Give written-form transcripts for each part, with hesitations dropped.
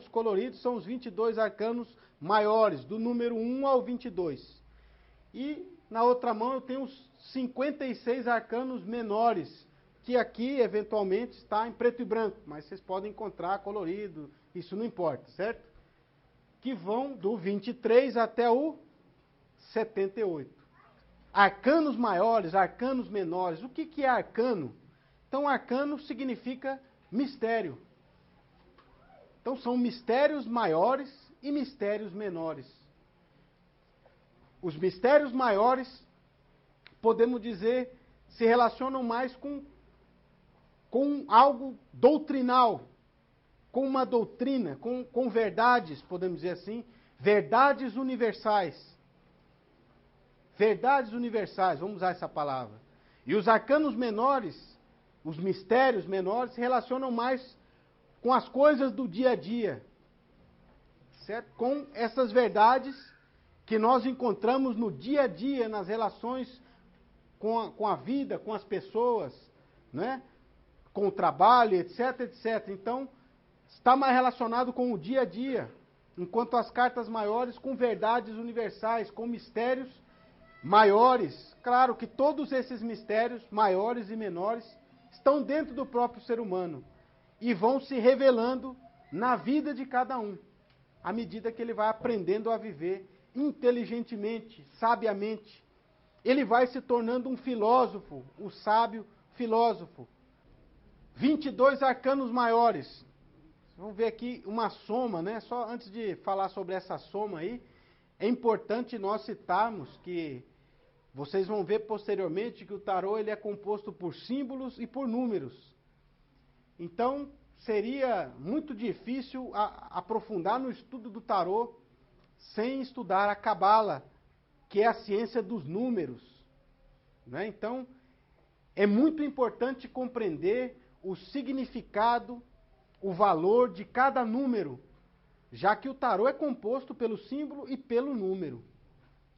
os coloridos são os 22 arcanos maiores, do número 1 ao 22. E na outra mão eu tenho os 56 arcanos menores, que aqui, eventualmente, está em preto e branco, mas vocês podem encontrar colorido, isso não importa, certo? Que vão do 23 até o 78. Arcanos maiores, arcanos menores. O que é arcano? Então, arcano significa mistério. Então, são mistérios maiores e mistérios menores. Os mistérios maiores, podemos dizer, se relacionam mais com algo doutrinal, com uma doutrina, com verdades, podemos dizer assim, verdades universais. Verdades universais, vamos usar essa palavra. E os arcanos menores, os mistérios menores, se relacionam mais com as coisas do dia a dia, certo? Com essas verdades que nós encontramos no dia a dia, nas relações com a vida, com as pessoas, né? Com o trabalho, etc, etc. Então, está mais relacionado com o dia a dia, enquanto as cartas maiores com verdades universais, com mistérios maiores. Claro que todos esses mistérios, maiores e menores, estão dentro do próprio ser humano e vão se revelando na vida de cada um, à medida que ele vai aprendendo a viver inteligentemente, sabiamente. Ele vai se tornando um filósofo, o sábio filósofo. 22 arcanos maiores. Vamos ver aqui uma soma, né? Só antes de falar sobre essa soma aí, é importante nós citarmos que vocês vão ver posteriormente que o tarô ele é composto por símbolos e por números. Então, seria muito difícil aprofundar no estudo do tarô sem estudar a Cabala, que é a ciência dos números, né? Então, é muito importante compreender o significado, o valor de cada número, já que o tarô é composto pelo símbolo e pelo número.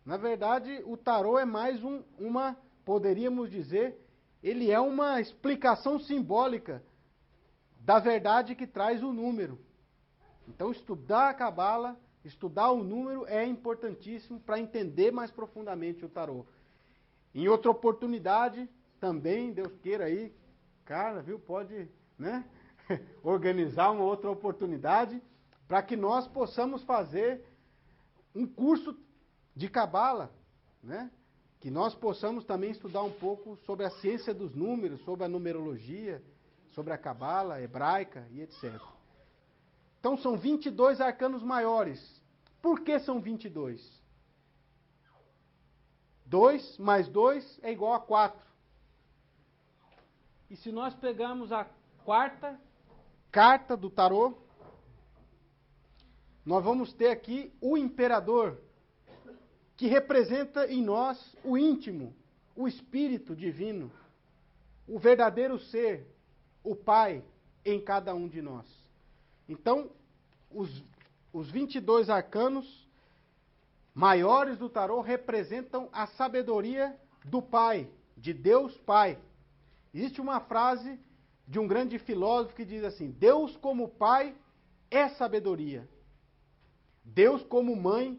Na verdade, o tarô é mais poderíamos dizer, ele é uma explicação simbólica da verdade que traz o número. Então, estudar a Cabala, estudar o número é importantíssimo para entender mais profundamente o tarô. Em outra oportunidade, também, Deus queira aí, cara, viu, pode, né, organizar uma outra oportunidade para que nós possamos fazer um curso de Cabala, né, que nós possamos também estudar um pouco sobre a ciência dos números, sobre a numerologia, sobre a Cabala hebraica e etc. Então são 22 arcanos maiores. Por que são 22? 2 mais 2 é igual a 4. E se nós pegarmos a quarta carta do tarô, nós vamos ter aqui o imperador, que representa em nós o íntimo, o espírito divino, o verdadeiro ser, o Pai em cada um de nós. Então, os 22 arcanos maiores do tarô representam a sabedoria do Pai, de Deus Pai. Existe uma frase de um grande filósofo que diz assim: Deus como Pai é sabedoria. Deus como Mãe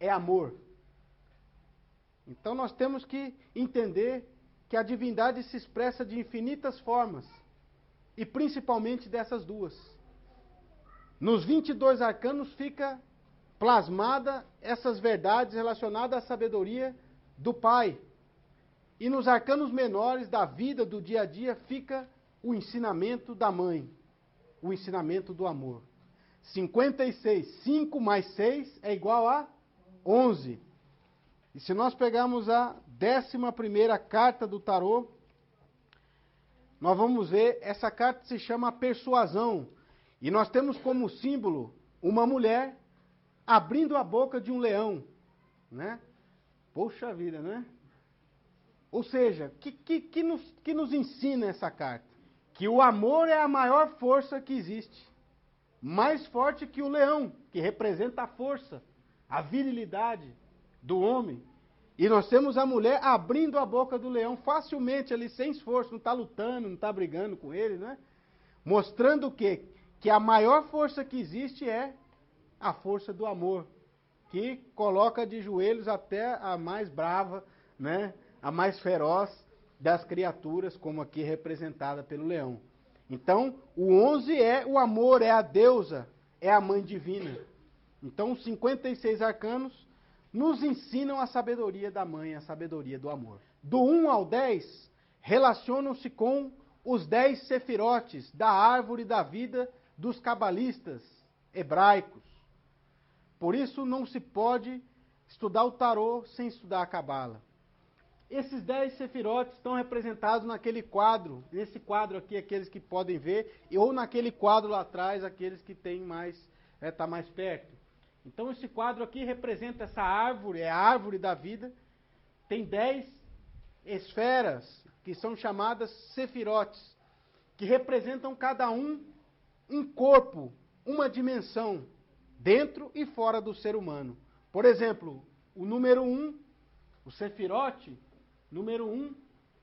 é amor. Então nós temos que entender que a divindade se expressa de infinitas formas, e principalmente dessas duas. Nos 22 arcanos fica plasmada essas verdades relacionadas à sabedoria do Pai. E nos arcanos menores da vida, do dia a dia, fica o ensinamento da Mãe, o ensinamento do amor. 56, 5 mais 6 é igual a 11. E se nós pegarmos a 11ª carta do tarô, nós vamos ver, essa carta se chama Persuasão. E nós temos como símbolo uma mulher abrindo a boca de um leão, né? Poxa vida, né? Ou seja, que nos ensina essa carta? Que o amor é a maior força que existe. Mais forte que o leão, que representa a força, a virilidade do homem. E nós temos a mulher abrindo a boca do leão facilmente ali, sem esforço, não está lutando, não está brigando com ele, né? Mostrando o quê? que a maior força que existe é a força do amor, que coloca de joelhos até a mais brava, né, a mais feroz das criaturas, como aqui representada pelo leão. Então, o 11 é o amor, é a deusa, é a mãe divina. Então, os 56 arcanos nos ensinam a sabedoria da mãe, a sabedoria do amor. Do 1 ao 10, relacionam-se com os 10 sefirotes da árvore da vida dos cabalistas hebraicos. Por isso, não se pode estudar o tarô sem estudar a cabala. Esses 10 sefirotes estão representados naquele quadro, nesse quadro aqui, aqueles que podem ver, ou naquele quadro lá atrás, aqueles que têm mais, tá mais perto. Então esse quadro aqui representa essa árvore, é a árvore da vida, tem 10 esferas, que são chamadas sefirotes, que representam cada um corpo, uma dimensão, dentro e fora do ser humano. Por exemplo, o número 1, o sefirote, número 1,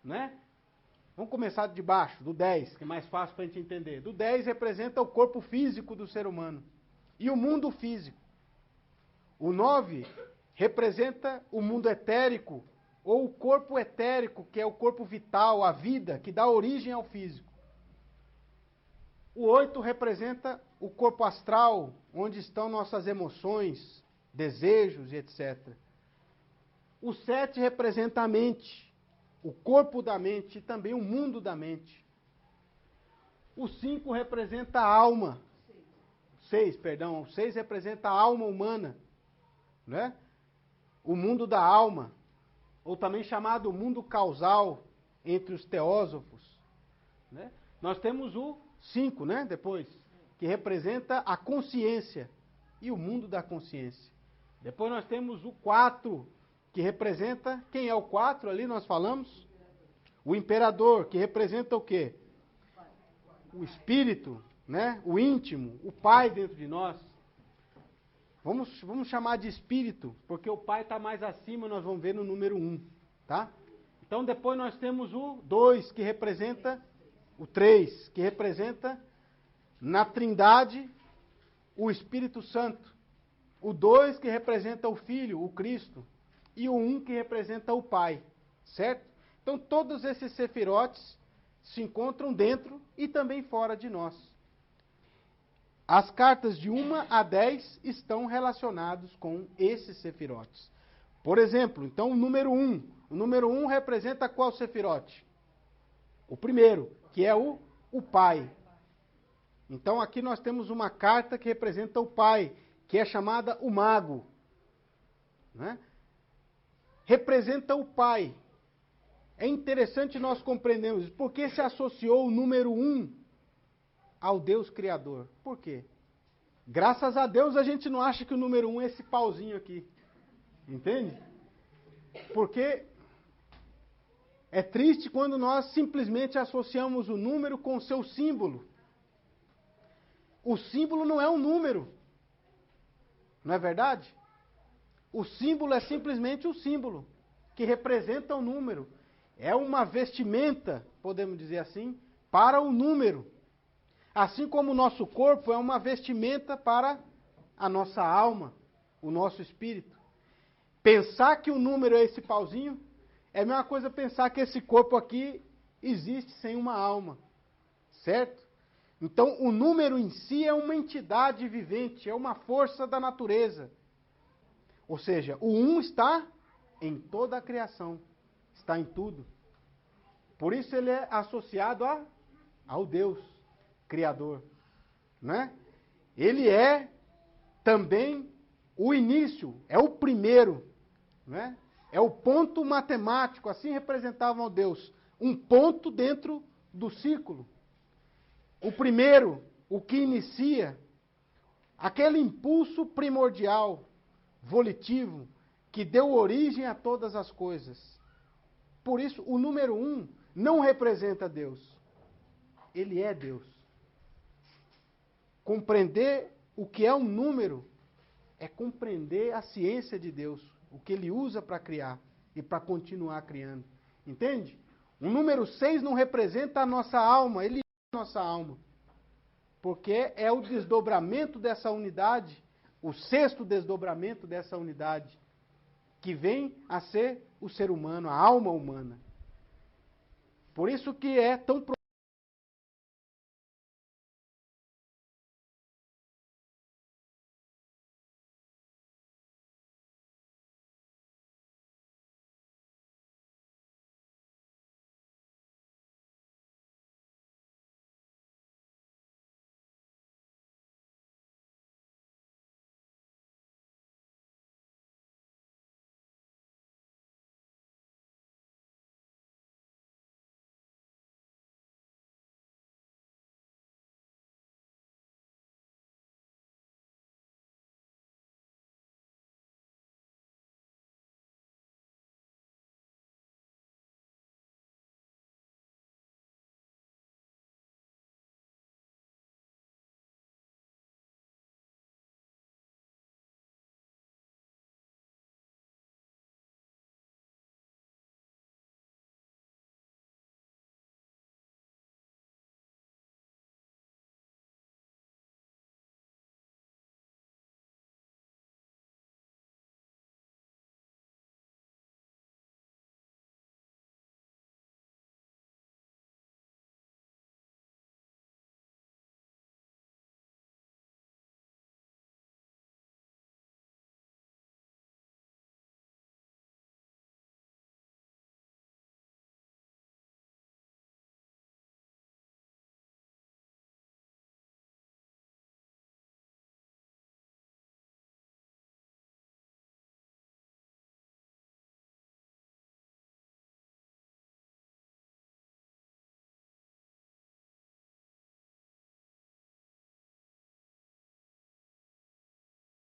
né? Vamos começar de baixo, do 10, que é mais fácil para a gente entender. Do 10 representa o corpo físico do ser humano e o mundo físico. O 9 representa o mundo etérico, ou o corpo etérico, que é o corpo vital, a vida, que dá origem ao físico. O 8 representa o corpo astral, onde estão nossas emoções, desejos e etc. O 7 representa a mente, o corpo da mente e também o mundo da mente. O 5 representa a alma. 6 representa a alma humana, né? O mundo da alma, ou também chamado mundo causal entre os teósofos, né? Nós temos o 5, né, depois, que representa a consciência e o mundo da consciência. Depois nós temos o 4, que representa, quem é o 4 ali nós falamos? O imperador, que representa o quê? O espírito, né? O íntimo, o pai dentro de nós. Vamos chamar de espírito, porque o pai está mais acima, nós vamos ver no número 1, tá? Então depois nós temos o 2, que representa o 3, que representa na Trindade o Espírito Santo. O 2, que representa o Filho, o Cristo. E o 1, que representa o Pai, certo? Então todos esses sefirotes se encontram dentro e também fora de nós. As cartas de 1 a 10 estão relacionados com esses sefirotes. Por exemplo, então o número 1. O número 1 representa qual sefirote? O primeiro, que é o Pai. Então aqui nós temos uma carta que representa o Pai, que é chamada o Mago, né? Representa o Pai. É interessante nós compreendermos por que se associou o número 1 ao Deus Criador. Por quê? Graças a Deus a gente não acha que o número 1 é esse pauzinho aqui. Entende? Porque é triste quando nós simplesmente associamos o número com o seu símbolo. O símbolo não é um número. Não é verdade? O símbolo é simplesmente um símbolo, que representa o número. É uma vestimenta, podemos dizer assim, para o número. Assim como o nosso corpo é uma vestimenta para a nossa alma, o nosso espírito. Pensar que o número é esse pauzinho é a mesma coisa pensar que esse corpo aqui existe sem uma alma, certo? Então, o número em si é uma entidade vivente, é uma força da natureza. Ou seja, o 1 está em toda a criação, está em tudo. Por isso ele é associado ao Deus Criador, né? Ele é também o início, é o primeiro, né? É o ponto matemático, assim representavam Deus, um ponto dentro do círculo. O primeiro, o que inicia, aquele impulso primordial, volitivo, que deu origem a todas as coisas. Por isso, o número 1 não representa Deus. Ele é Deus. Compreender o que é um número é compreender a ciência de Deus, o que ele usa para criar e para continuar criando. Entende? O número 6 não representa a nossa alma, ele é a nossa alma. porque é o desdobramento dessa unidade, o sexto desdobramento dessa unidade, que vem a ser o ser humano, a alma humana. Por isso que é tão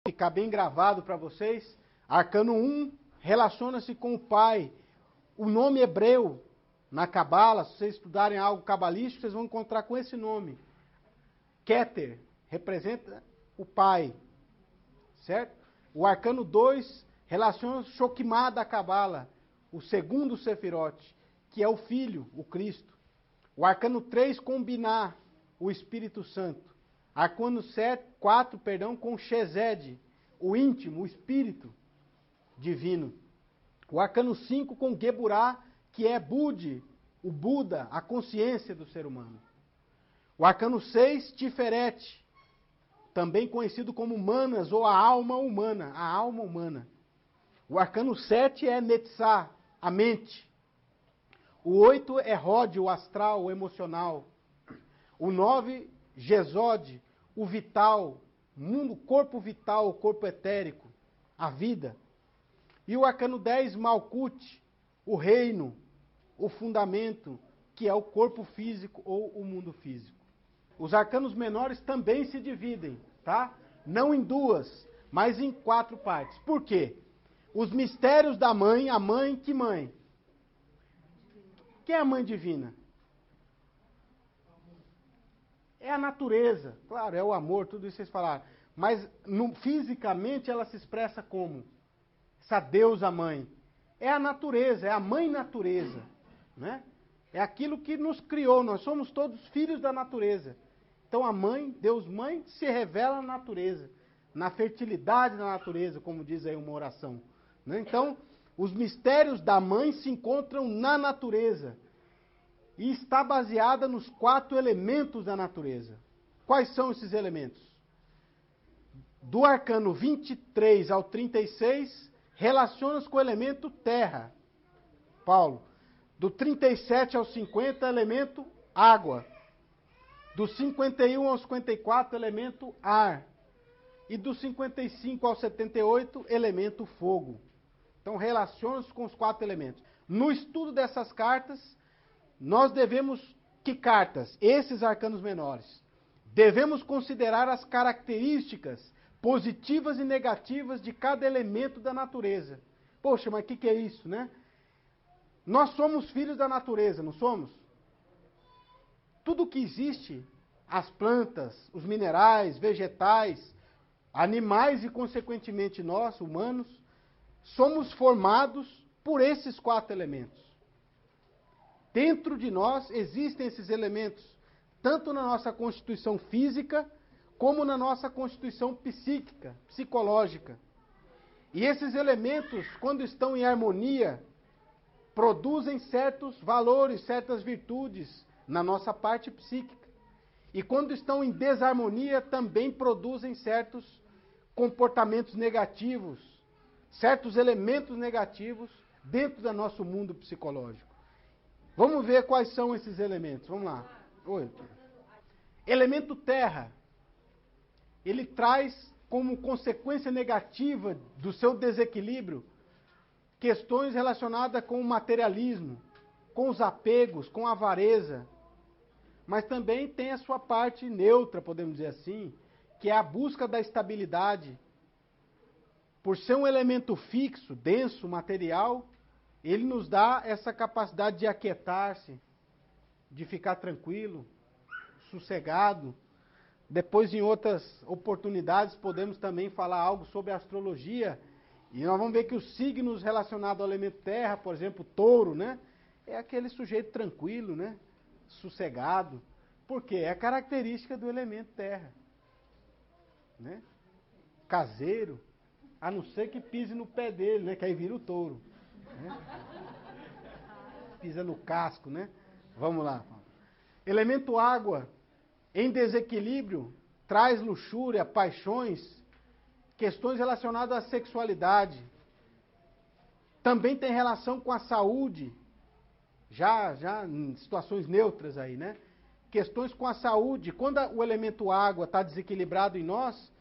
ficar bem gravado para vocês, Arcano 1 relaciona-se com o Pai. O nome hebreu na Cabala, se vocês estudarem algo cabalístico, vocês vão encontrar com esse nome. Keter representa o Pai, certo? O Arcano 2 relaciona-se com Shokimah da Cabala, o segundo Sefirote, que é o Filho, o Cristo. O Arcano 3 com Binah, o Espírito Santo. Arcano 4, com Shezed, o íntimo, o Espírito Divino. O Arcano 5 com Geburah, que é Budi, o Buda, a consciência do ser humano. O Arcano 6, Tiferet, também conhecido como Manas, ou a alma humana, a alma humana. O Arcano 7 é Netzah, a mente. O 8 é Hod, o astral, o emocional. O 9, Gesod, o vital, mundo, corpo vital, o corpo etérico, a vida. E o Arcano 10, Malkut, o reino, o fundamento, que é o corpo físico ou o mundo físico. Os arcanos menores também se dividem, tá? Não em duas, mas em 4 partes. Por quê? Os mistérios da mãe, a mãe, que mãe? Quem é a mãe divina? É a natureza, claro, é o amor, tudo isso vocês falaram. Mas fisicamente ela se expressa como? Essa deusa mãe. É a natureza, é a mãe natureza. Né? É aquilo que nos criou, nós somos todos filhos da natureza. Então a mãe, Deus mãe, se revela na natureza, na fertilidade da natureza, como diz aí uma oração. Né? Então, os mistérios da mãe se encontram na natureza. E está baseada nos 4 elementos da natureza. Quais são esses elementos? Do arcano 23 ao 36, relaciona-se com o elemento terra. Paulo. Do 37 ao 50, elemento água. Do 51 ao 54, elemento ar. E do 55 ao 78, elemento fogo. Então, relaciona-se com os 4 elementos. No estudo dessas cartas, nós devemos, que cartas? Esses arcanos menores. Devemos considerar as características positivas e negativas de cada elemento da natureza. Poxa, mas o que é isso, né? Nós somos filhos da natureza, não somos? Tudo que existe, as plantas, os minerais, vegetais, animais e, consequentemente, nós, humanos, somos formados por esses 4 elementos. Dentro de nós existem esses elementos, tanto na nossa constituição física, como na nossa constituição psíquica, psicológica. E esses elementos, quando estão em harmonia, produzem certos valores, certas virtudes na nossa parte psíquica. E quando estão em desarmonia, também produzem certos comportamentos negativos, certos elementos negativos dentro do nosso mundo psicológico. Vamos ver quais são esses elementos. Vamos lá. Oi. Elemento terra. Ele traz como consequência negativa do seu desequilíbrio questões relacionadas com o materialismo, com os apegos, com a avareza. Mas também tem a sua parte neutra, podemos dizer assim, que é a busca da estabilidade. Por ser um elemento fixo, denso, material, ele nos dá essa capacidade de aquietar-se, de ficar tranquilo, sossegado. Depois, em outras oportunidades, podemos também falar algo sobre a astrologia. E nós vamos ver que os signos relacionados ao elemento terra, por exemplo, touro, né? É aquele sujeito tranquilo, né? Sossegado. Por quê? É característica do elemento terra. Né? Caseiro, a não ser que pise no pé dele, né? Que aí vira o touro. Né? Pisa no casco, né? Vamos lá. Elemento água, em desequilíbrio, traz luxúria, paixões, questões relacionadas à sexualidade. Também tem relação com a saúde, já em situações neutras aí, né? Questões com a saúde. Quando o elemento água está desequilibrado em nós,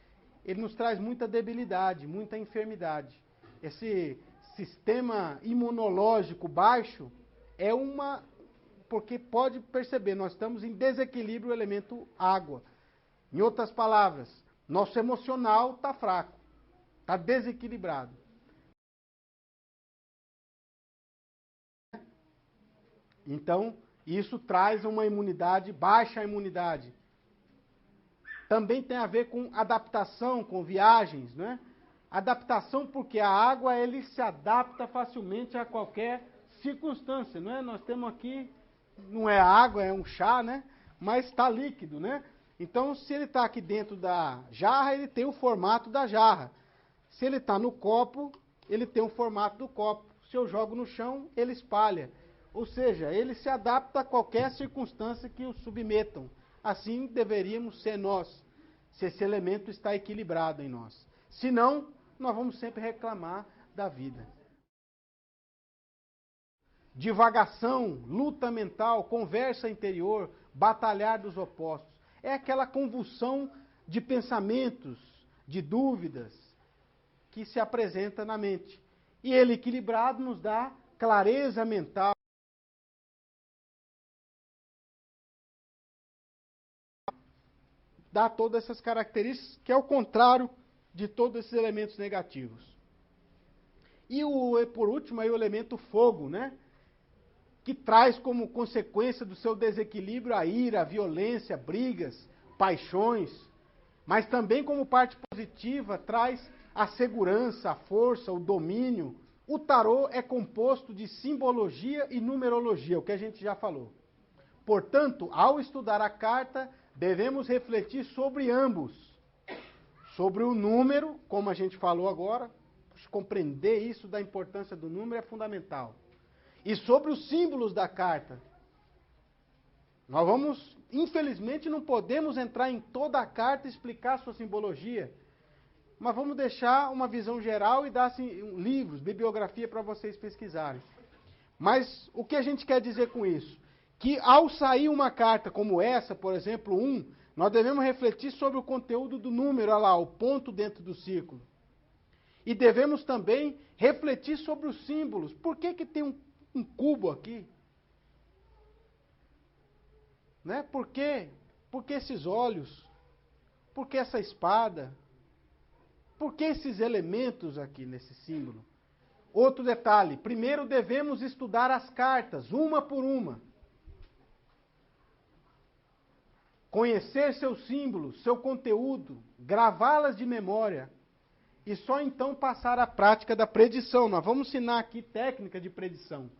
ele nos traz muita debilidade, muita enfermidade. Esse sistema imunológico baixo é uma... Porque pode perceber, nós estamos em desequilíbrio o elemento água. Em outras palavras, nosso emocional está fraco, está desequilibrado. Então, isso traz uma imunidade, baixa imunidade. Também tem a ver com adaptação, com viagens, né? Adaptação porque a água ele se adapta facilmente a qualquer circunstância, não é? Nós temos aqui, não é água, é um chá, né? Mas está líquido, né? Então, se ele está aqui dentro da jarra, ele tem o formato da jarra. Se ele está no copo, ele tem o formato do copo. Se eu jogo no chão, ele espalha. Ou seja, ele se adapta a qualquer circunstância que o submetam. Assim deveríamos ser nós, se esse elemento está equilibrado em nós. Se não, nós vamos sempre reclamar da vida. Divagação, luta mental, conversa interior, batalhar dos opostos. É aquela convulsão de pensamentos, de dúvidas, que se apresenta na mente. E ele equilibrado nos dá clareza mental. Dá todas essas características, que é o contrário de todos esses elementos negativos. E por último, aí, o elemento fogo, né? Que traz como consequência do seu desequilíbrio a ira, a violência, brigas, paixões. Mas também como parte positiva traz a segurança, a força, o domínio. O tarô é composto de simbologia e numerologia, o que a gente já falou. Portanto, ao estudar a carta, devemos refletir sobre ambos. Sobre o número, como a gente falou agora, compreender isso da importância do número é fundamental. E sobre os símbolos da carta. Nós vamos, infelizmente, não podemos entrar em toda a carta e explicar sua simbologia. Mas vamos deixar uma visão geral e dar assim, livros, bibliografia para vocês pesquisarem. Mas o que a gente quer dizer com isso? Que ao sair uma carta como essa, por exemplo, 1, nós devemos refletir sobre o conteúdo do número, olha lá, o ponto dentro do círculo. E devemos também refletir sobre os símbolos. Por que tem um cubo aqui? Né? Por quê? Por que esses olhos? Por que essa espada? Por que esses elementos aqui nesse símbolo? Outro detalhe, primeiro devemos estudar as cartas, uma por uma. Conhecer seus símbolos, seu conteúdo, gravá-las de memória. E só então passar à prática da predição. Nós vamos ensinar aqui técnica de predição.